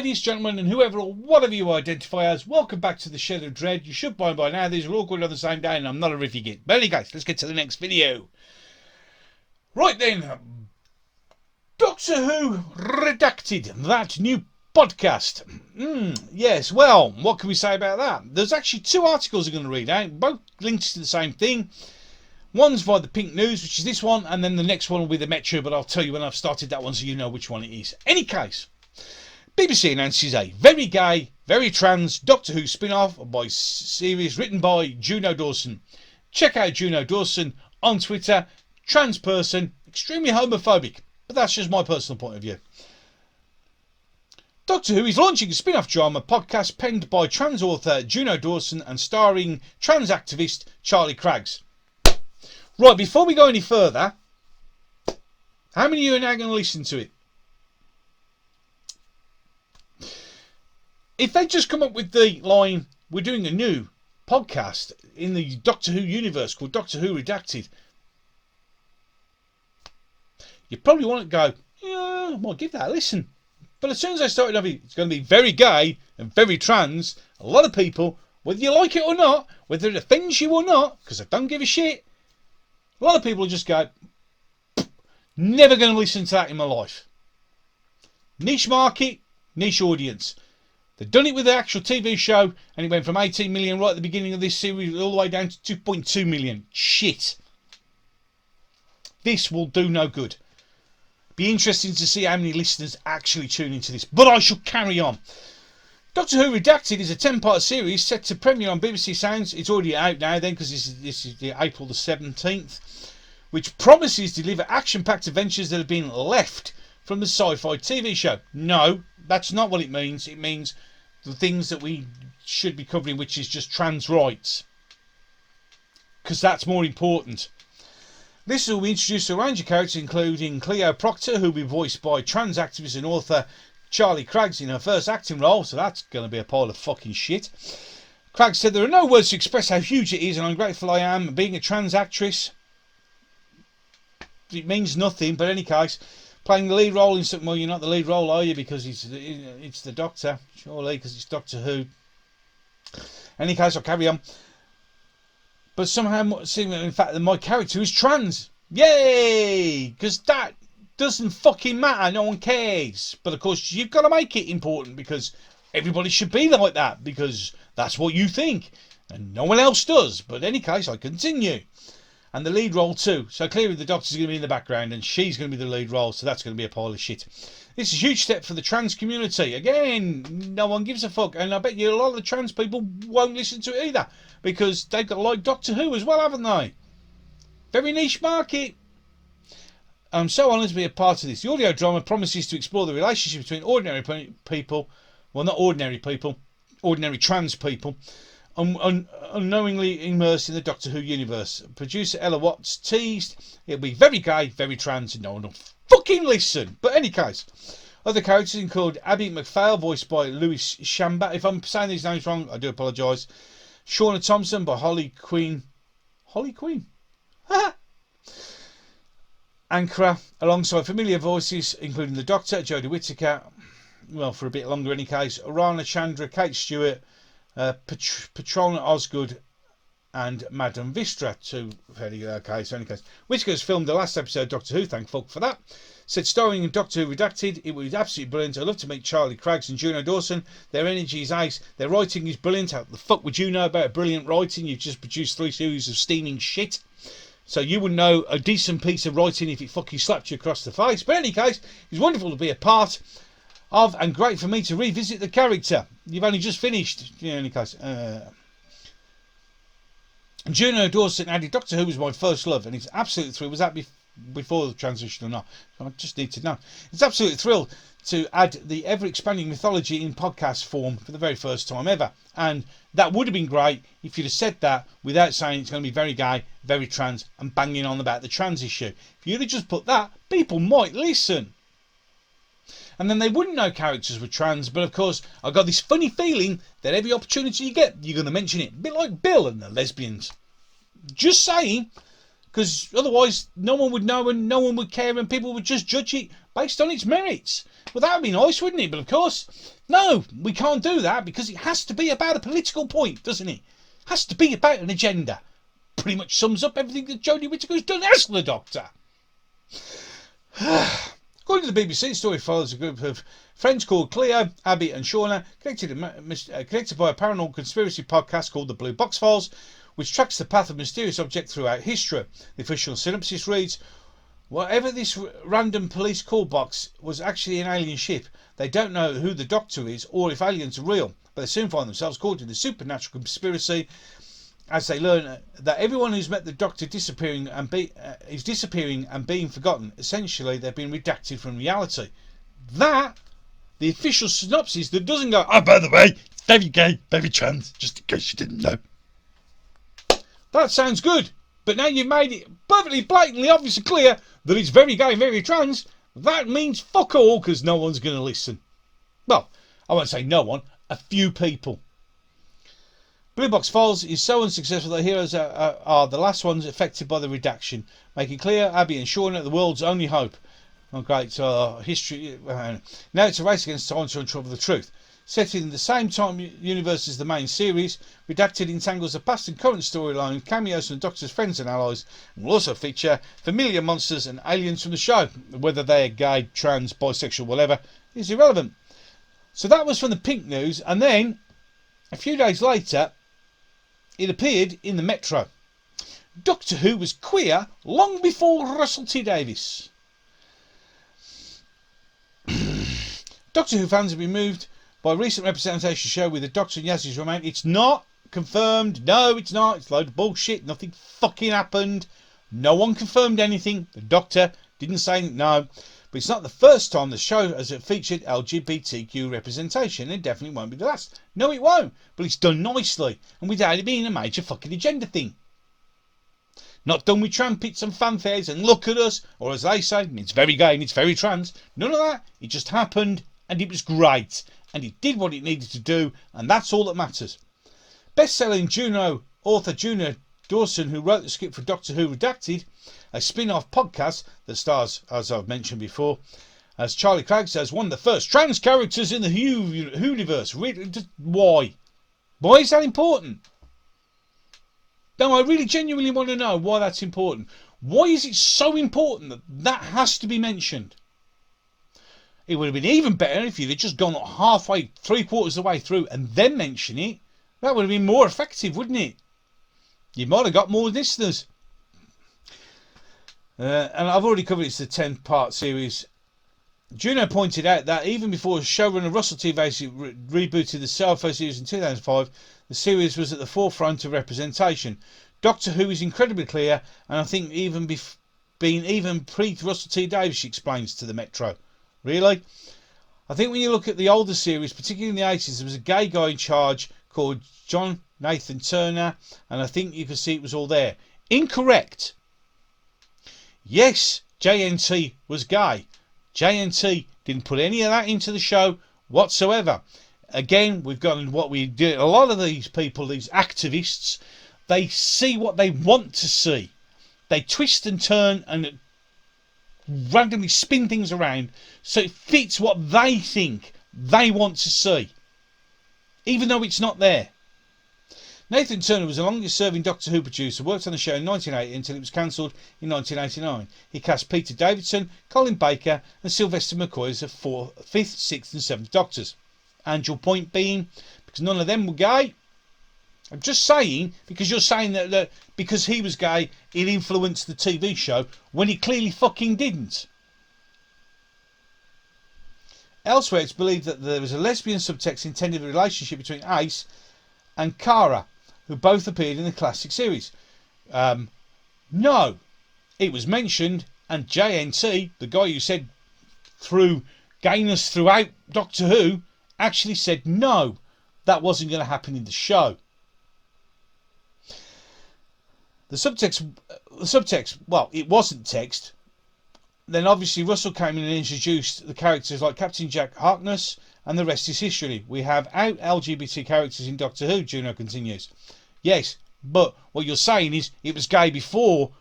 Ladies, gentlemen, and whoever or whatever you identify as, welcome back to the Shed of Dread. You should by now. These are all good on the same day, and I'm not a riffy git. But anyway, guys, let's get to the next video. Right then, Doctor Who Redacted, that new podcast. Yes, well, what can we say about that? There's actually two articles I'm going to read out, both links to the same thing. One's via the Pink News, which is this one, and then the next one will be the Metro, but I'll tell you when I've started that one so you know which one it is. Any case, BBC announces a very gay, very trans Doctor Who spin-off by series written by Juno Dawson. Check out Juno Dawson on Twitter. Trans person, extremely homophobic, but that's just my personal point of view. Doctor Who is launching a spin-off drama podcast penned by trans author Juno Dawson and starring trans activist Charlie Craggs. Right, before we go any further, how many of you are now going to listen to it? If they just come up with the line, we're doing a new podcast in the Doctor Who universe called Doctor Who Redacted, you probably want to go, yeah, I might give that a listen. But as soon as I started off, it's going to be very gay and very trans. A lot of people, whether you like it or not, whether it offends you or not, because I don't give a shit, a lot of people just go, never going to listen to that in my life. Niche market, niche audience. They've done it with the actual TV show, and it went from 18 million right at the beginning of this series all the way down to 2.2 million. Shit. This will do no good. Be interesting to see how many listeners actually tune into this, but I shall carry on. Doctor Who Redacted is a 10-part series set to premiere on BBC Sounds. It's already out now then, because this is the April the 17th, which promises to deliver action-packed adventures that have been left from the sci-fi TV show. No, that's not what it means. It means the things that we should be covering, which is just trans rights, because that's more important. This will introduce a range of characters, including Cleo Proctor, who will be voiced by trans activist and author Charlie Craggs in her first acting role, so that's going to be a pile of fucking shit. Craggs said, there are no words to express how huge it is and how grateful I am. Being a trans actress, it means nothing, but in any case, playing the lead role in something, well, you're not the lead role, are you? Because it's the Doctor, surely, because it's Doctor Who. In any case, I'll carry on. But somehow, in fact, that my character is trans. Yay! Because that doesn't fucking matter. No one cares. But of course, you've got to make it important, because everybody should be like that, because that's what you think. And no one else does. But in any case, I continue. And the lead role too. So clearly the Doctor's going to be in the background and she's going to be the lead role. So that's going to be a pile of shit. This is a huge step for the trans community. Again, no one gives a fuck. And I bet you a lot of the trans people won't listen to it either, because they've got like Doctor Who as well, haven't they? Very niche market. I'm so honoured to be a part of this. The audio drama promises to explore the relationship between ordinary people, well, not ordinary people, ordinary trans people, unknowingly immersed in the Doctor Who universe. Producer Ella Watts teased it'll be very gay, very trans, and no one will fucking listen. But any case, other characters include Abby McPhail, voiced by Louis Shamba. If I'm saying these names wrong, I do apologise. Shauna Thompson by Holly Queen. Holly Queen? Ankara, alongside familiar voices including the Doctor, Jodie Whittaker, well, for a bit longer in any case, Rana Chandra, Kate Stewart, Patrona Osgood and Madame Vistra. Two fairly okay, so in any case, Whittaker's filmed the last episode of Doctor Who, thank fuck for that. Said, starring in Doctor Who Redacted, it was absolutely brilliant. I'd love to meet Charlie Craggs and Juno Dawson. Their energy is ace, their writing is brilliant. How the fuck would you know about brilliant writing? You've just produced 3 series of steaming shit, so you would know a decent piece of writing if it fucking slapped you across the face. But in any case, it's wonderful to be a part of, and great for me to revisit the character. You've only just finished. In any case, Juno Dawson added, Doctor Who was my first love, and it's absolutely thrilled. Was that before the transition or not? I just need to know. It's absolutely thrilled to add the ever-expanding mythology in podcast form for the very first time ever. And that would have been great if you'd have said that without saying it's going to be very gay, very trans, and banging on about the trans issue. If you'd have just put that, people might listen. And then they wouldn't know characters were trans. But of course, I've got this funny feeling that every opportunity you get, you're going to mention it. A bit like Bill and the lesbians. Just saying. Because otherwise, no one would know and no one would care, and people would just judge it based on its merits. Well, that would be nice, wouldn't it? But of course, no, we can't do that because it has to be about a political point, doesn't it? It has to be about an agenda. Pretty much sums up everything that Jodie Whittaker's done as the Doctor. According to the BBC, the story follows a group of friends called Cleo, Abby and Shauna, connected by a paranormal conspiracy podcast called The Blue Box Files, which tracks the path of a mysterious object throughout history. The official synopsis reads, whatever this random police call box was actually an alien ship. They don't know who the Doctor is or if aliens are real, but they soon find themselves caught in the supernatural conspiracy as they learn that everyone who's met the Doctor is disappearing and being forgotten. Essentially, they've been redacted from reality. That, the official synopsis that doesn't go, oh, by the way, very gay, very trans, just in case you didn't know. That sounds good, but now you've made it perfectly blatantly obvious and clear that it's very gay and very trans. That means fuck all, because no one's going to listen. Well, I won't say no one, a few people. Blue Box Files is so unsuccessful that heroes are the last ones affected by the redaction, making clear Abby and Shauna the world's only hope. Oh, great history. Now it's a race against time to uncover the truth. Set in the same time universe as the main series, Redacted entangles the past and current storyline, cameos from the Doctor's friends and allies, and will also feature familiar monsters and aliens from the show. Whether they are gay, trans, bisexual, whatever, is irrelevant. So that was from the Pink News, and then a few days later, it appeared in the Metro. Doctor Who was queer long before Russell T Davies. Doctor Who fans have been moved by recent representation show with the Doctor and Yaz's remain. It's not confirmed. No, it's not. It's a load of bullshit. Nothing fucking happened. No one confirmed anything. The Doctor didn't say no. But it's not the first time the show has featured LGBTQ representation. It definitely won't be the last. No, it won't. But it's done nicely and without it being a major fucking agenda thing. Not done with trumpets and fanfares and look at us, or as they say, it's very gay and it's very trans. None of that. It just happened and it was great. And it did what it needed to do, and that's all that matters. Best-selling Juno author Juno Dawson, who wrote the script for Doctor Who Redacted, a spin-off podcast that stars, as I've mentioned before, as Charlie Craig says, one of the first trans characters in the Who-universe. Why? Why is that important? No, I really genuinely want to know why that's important. Why is it so important that that has to be mentioned? It would have been even better if you'd have just gone halfway, 3/4 of the way through and then mention it. That would have been more effective, wouldn't it? You might have got more listeners. And I've already covered it's a 10-part series. Juno pointed out that even before showrunner Russell T Davies rebooted the Selfie series in 2005, the series was at the forefront of representation. Doctor Who is incredibly clear, and I think even pre-Russell T Davies, she explains to the Metro. Really? I think when you look at the older series, particularly in the 80s, there was a gay guy in charge called John Nathan Turner, and I think you can see it was all there. Incorrect. Yes, JNT was gay. JNT didn't put any of that into the show whatsoever. Again, we've got what we do. A lot of these people, these activists, they see what they want to see. They twist and turn and randomly spin things around so it fits what they think they want to see, even though it's not there. Nathan Turner was the longest serving Doctor Who producer, worked on the show in 1980 until it was cancelled in 1989. He cast Peter Davidson, Colin Baker and Sylvester McCoy as the 4th, 5th, 6th and 7th Doctors. And your point being, because none of them were gay? I'm just saying, because you're saying that because he was gay, it influenced the TV show, when it clearly fucking didn't. Elsewhere, it's believed that there was a lesbian subtext intended in the relationship between Ace and Kara, who both appeared in the classic series. No, it was mentioned, and JNT, the guy who said through gayness throughout Doctor Who, actually said no, that wasn't going to happen in the show. The subtext, well, it wasn't text. Then obviously Russell came in and introduced the characters like Captain Jack Harkness, and the rest is history. We have out LGBT characters in Doctor Who, Juno continues. Yes, but what you're saying is it was gay before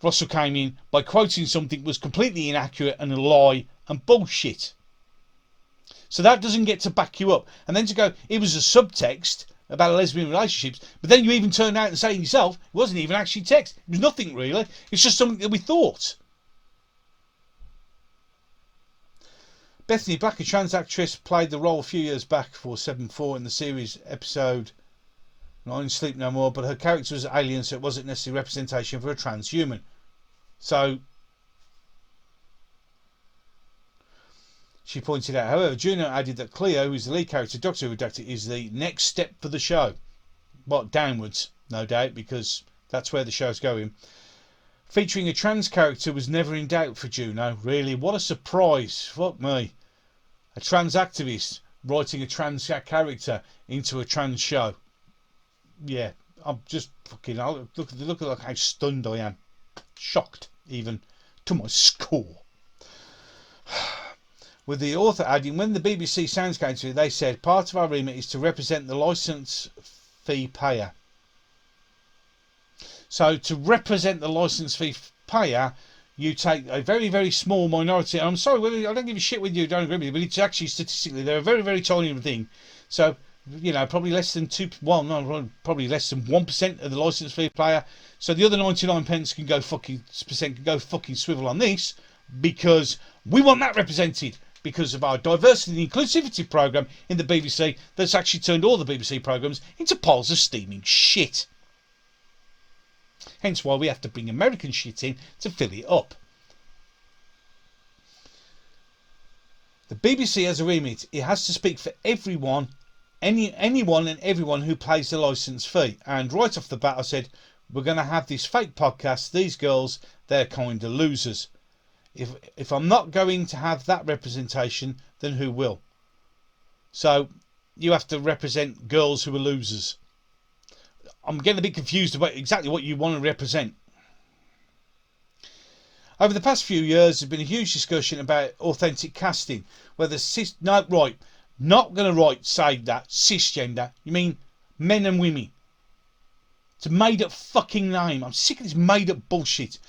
Russell came in by quoting something that was completely inaccurate and a lie and bullshit. So that doesn't get to back you up. And then to go, it was a subtext about lesbian relationships, but then you even turned out and say yourself, it wasn't even actually text. It was nothing really. It's just something that we thought. Bethany Black, a trans actress, played the role a few years back for 7-4 in the series episode 9, Sleep No More, but her character was alien, so it wasn't necessarily representation for a transhuman. So she pointed out, however, Juno added that Cleo, who is the lead character, Doctor Redacted, is the next step for the show. But downwards, no doubt, because that's where the show's going. Featuring a trans character was never in doubt for Juno. Really, what a surprise. Fuck me. A trans activist writing a trans character into a trans show. Yeah, I'm just fucking... Look at how stunned I am. Shocked, even, to my score. With the author adding, when the BBC Sounds came to it, they said, part of our remit is to represent the licence fee payer. So to represent the licence fee payer, you take a very, very small minority. And I'm sorry, I don't give a shit with you, don't agree with you, but it's actually statistically, they're a very, very tiny thing. So, you know, probably less than probably less than 1% of the licence fee payer. So the other 99 pence can go fucking swivel on this, because we want that represented. Because of our diversity and inclusivity programme in the BBC that's actually turned all the BBC programmes into piles of steaming shit. Hence why we have to bring American shit in to fill it up. The BBC has a remit. It has to speak for everyone, anyone and everyone who pays the licence fee. And right off the bat I said, we're going to have this fake podcast. These girls, they're kind of losers. If I'm not going to have that representation, then who will? So you have to represent girls who are losers. I'm getting a bit confused about exactly what you want to represent. Over the past few years, there's been a huge discussion about authentic casting. Whether not going to say that cisgender. You mean men and women? It's a made up fucking name. I'm sick of this made up bullshit.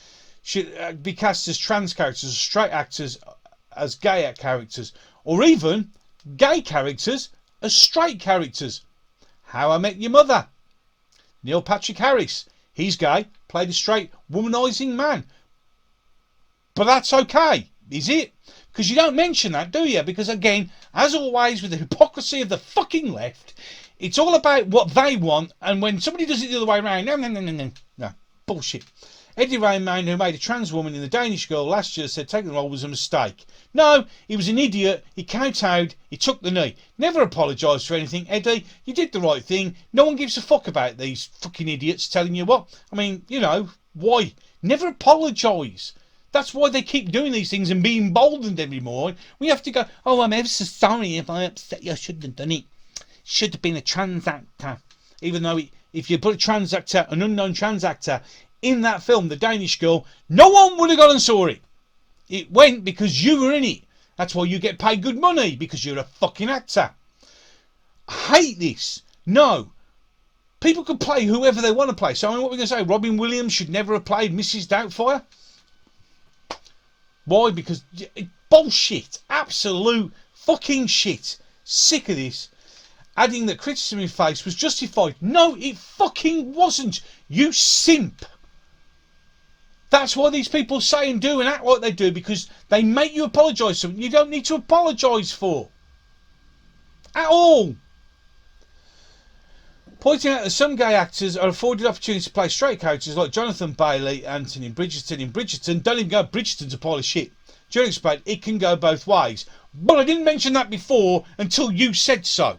Should be cast as trans characters, as straight actors, as gay characters, or even gay characters as straight characters. How I Met Your Mother. Neil Patrick Harris, he's gay, played a straight womanising man. But that's okay, is it? Because you don't mention that, do you? Because again, as always with the hypocrisy of the fucking left, it's all about what they want, and when somebody does it the other way around, no, bullshit. Eddie Redmayne, who made a trans woman in The Danish Girl last year, said taking the role was a mistake. No, he was an idiot, he kowtowed, he took the knee. Never apologised for anything, Eddie. You did the right thing. No one gives a fuck about these fucking idiots telling you what. I mean, you know, why? Never apologise. That's why they keep doing these things and being emboldened every morning. We have to go, oh, I'm ever so sorry if I upset you. I shouldn't have done it. Should have been a trans actor. Even though if you put a trans actor, an unknown trans actor, in that film, The Danish Girl, no one would have gone and saw it. It went because you were in it. That's why you get paid good money, because you're a fucking actor. I hate this. No. People can play whoever they want to play. So I mean, what we're going to say, Robin Williams should never have played Mrs. Doubtfire? Why? Because bullshit. Absolute fucking shit. Sick of this. Adding that criticism in face was justified. No, it fucking wasn't. You simp. That's why these people say and do and act like they do, because they make you apologise for something you don't need to apologise for. At all. Pointing out that some gay actors are afforded opportunities to play straight characters like Jonathan Bailey, Anthony Bridgerton in Bridgerton. Don't even go, Bridgerton's a pile of shit. During explained it can go both ways. But I didn't mention that before until you said so.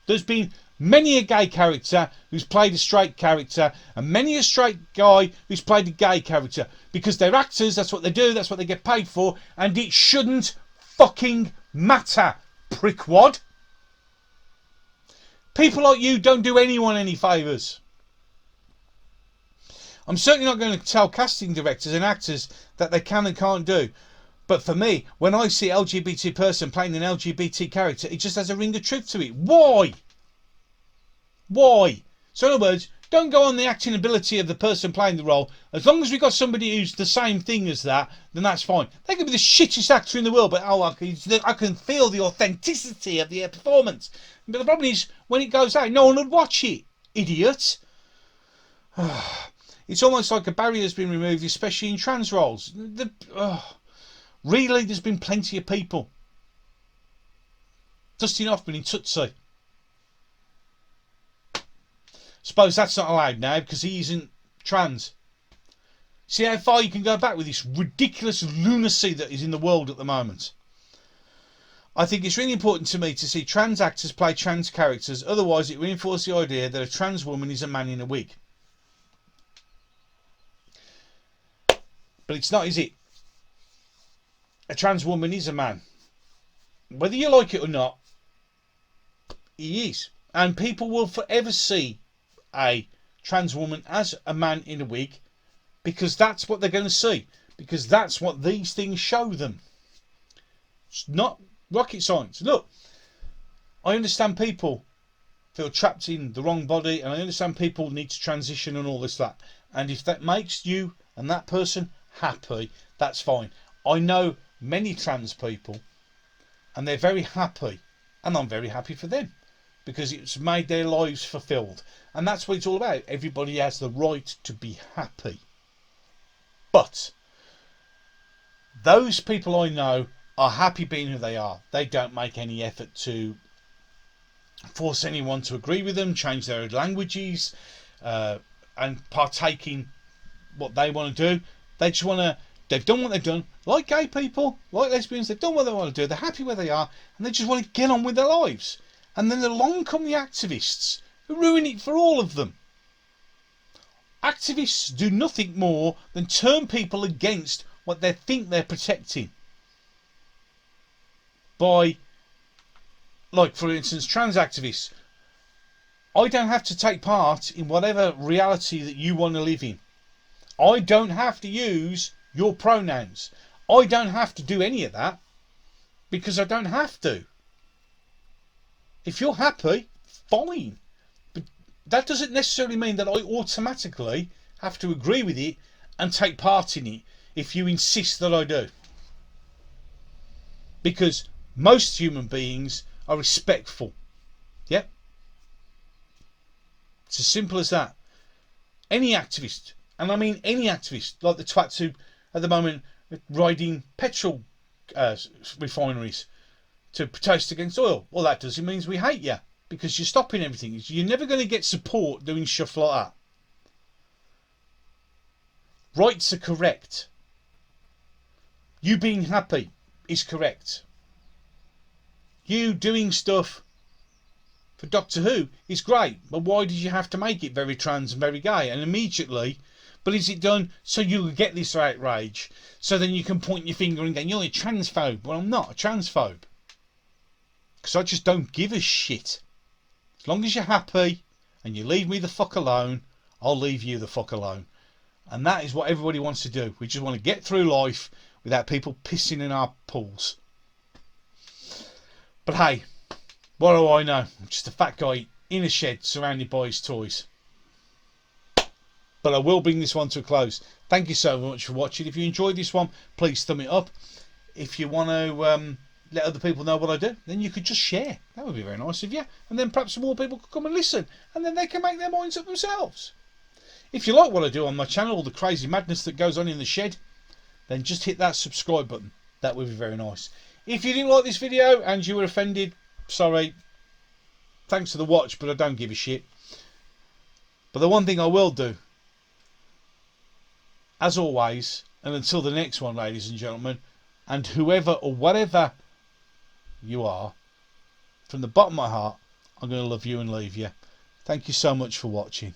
There's been many a gay character who's played a straight character, and many a straight guy who's played a gay character, because they're actors, that's what they do, that's what they get paid for, and it shouldn't fucking matter, prickwad. People like you don't do anyone any favours. I'm certainly not going to tell casting directors and actors that they can and can't do. But for me, when I see an LGBT person playing an LGBT character, it just has a ring of truth to it. Why? Why? So in other words, Don't go on the acting ability of the person playing the role. As long as we've got somebody who's the same thing as that, then that's fine. They can be the shittest actor in the world, but I can feel the authenticity of the performance. But the problem is, when it goes out, no one would watch it, idiot. It's almost like a barrier's been removed, especially in trans roles. Really, there's been plenty of people. Dustin Hoffman in Tootsie. Suppose that's not allowed now because he isn't trans. See how far you can go back with this ridiculous lunacy that is in the world at the moment. I think it's really important to me to see trans actors play trans characters, otherwise it reinforces the idea that a trans woman is a man in a wig. But it's not, is it? A trans woman is a man. Whether you like it or not, he is. And people will forever see a trans woman as a man in a wig because that's what they're going to see. Because that's what these things show them. It's not rocket science. Look, I understand people feel trapped in the wrong body, and I understand people need to transition and all this, that. And if that makes you and that person happy, that's fine. I know many trans people and they're very happy, and I'm very happy for them because it's made their lives fulfilled, and that's what it's all about. Everybody has the right to be happy, but those people I know are happy being who they are. They don't make any effort to force anyone to agree with them, change their languages, and partake in what they want to do. They just want to. They've done what they've done, like gay people, like lesbians. They've done what they want to do. They're happy where they are, and they just want to get on with their lives. And then along come the activists who ruin it for all of them. Activists do nothing more than turn people against what they think they're protecting. By, like for instance, trans activists. I don't have to take part in whatever reality that you want to live in. I don't have to use your pronouns. I don't have to do any of that because I don't have to. If you're happy, fine. But that doesn't necessarily mean that I automatically have to agree with it and take part in it if you insist that I do. Because most human beings are respectful. Yep. It's as simple as that. Any activist, and I mean any activist, like the twats who at the moment riding petrol refineries to protest against oil. Well, that does, it means we hate you because you're stopping everything. You're never going to get support doing stuff like that. Rights are correct. You being happy is correct. You doing stuff for Doctor Who is great, but why did you have to make it very trans and very gay? And immediately, but is it done so you get this outrage, so then you can point your finger and go, you're a transphobe? Well, I'm not a transphobe. Because I just don't give a shit. As long as you're happy and you leave me the fuck alone, I'll leave you the fuck alone. And that is what everybody wants to do. We just want to get through life without people pissing in our pools. But hey, what do I know? I'm just a fat guy in a shed surrounded by his toys. But I will bring this one to a close. Thank you so much for watching. If you enjoyed this one, please thumb it up. If you want to let other people know what I do, then you could just share. That would be very nice of you. And then perhaps some more people could come and listen. And then they can make their minds up themselves. If you like what I do on my channel, all the crazy madness that goes on in the shed, then just hit that subscribe button. That would be very nice. If you didn't like this video and you were offended, sorry. Thanks for the watch, but I don't give a shit. But the one thing I will do, as always, and until the next one, ladies and gentlemen, and whoever or whatever you are, from the bottom of my heart, I'm going to love you and leave you. Thank you so much for watching.